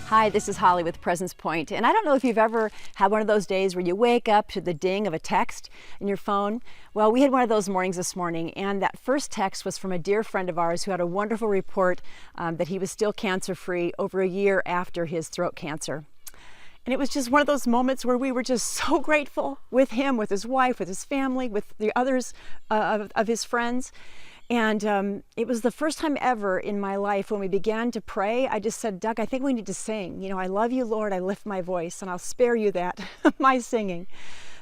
Hi, this is Holly with Presence Point, and I don't know if you've ever had one of those days where you wake up to the ding of a text in your phone. Well, we had one of those mornings this morning, and that first text was from a dear friend of ours who had a wonderful report that he was still cancer-free over a year after his throat cancer. And it was just one of those moments where we were just so grateful with him, with his wife, with his family, with the others of his friends. And it was the first time ever in my life when we began to pray, I just said, Doug, I think we need to sing. You know, I love you, Lord, I lift my voice, and I'll spare you that, my singing.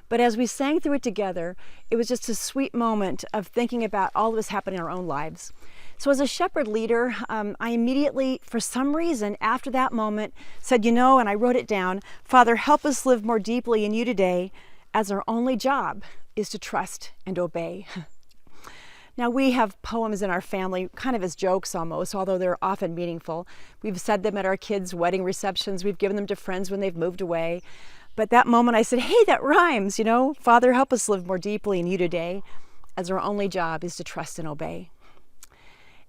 But as we sang through it together, it was just a sweet moment of thinking about all that was happening in our own lives. So as a shepherd leader, I immediately, for some reason, after that moment, said, and I wrote it down, Father, help us live more deeply in you today, as our only job is to trust and obey. Now, we have poems in our family, kind of as jokes almost, although they're often meaningful. We've said them at our kids' wedding receptions. We've given them to friends when they've moved away. But that moment I said, hey, that rhymes, Father, help us live more deeply in you today, as our only job is to trust and obey.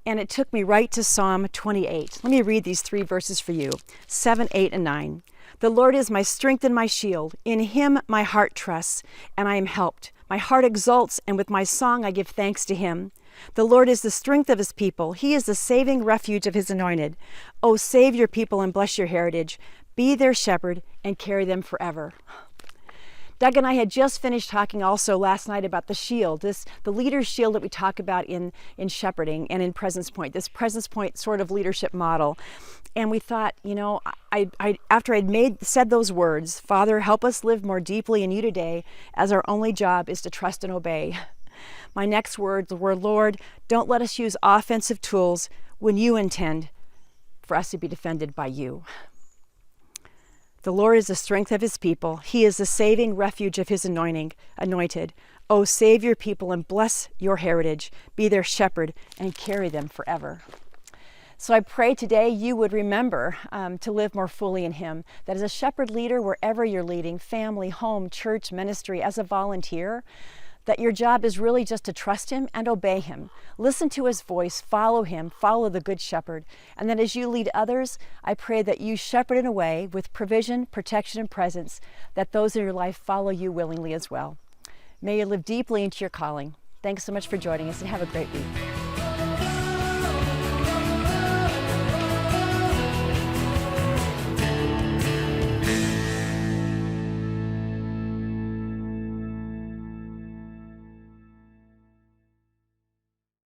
And it took me right to Psalm 28. Let me read these 3 verses for you, 7, 8, and 9. The Lord is my strength and my shield. In him my heart trusts, and I am helped. My heart exults, and with my song I give thanks to him. The Lord is the strength of his people. He is the saving refuge of his anointed. Oh, save your people and bless your heritage. Be their shepherd and carry them forever. Doug and I had just finished talking also last night about the shield, the leader's shield that we talk about in shepherding and in Presence Point, this Presence Point sort of leadership model. And we thought, after I'd said those words, Father, help us live more deeply in you today, as our only job is to trust and obey. My next words were, Lord, don't let us use offensive tools when you intend for us to be defended by you. The Lord is the strength of his people. He is the saving refuge of his anointed. Oh, save your people and bless your heritage. Be their shepherd and carry them forever. So I pray today you would remember to live more fully in him, that as a shepherd leader, wherever you're leading, family, home, church, ministry, as a volunteer, that your job is really just to trust him and obey him. Listen to his voice, follow him, follow the good shepherd. And then as you lead others, I pray that you shepherd in a way with provision, protection, and presence, that those in your life follow you willingly as well. May you live deeply into your calling. Thanks so much for joining us, and have a great week.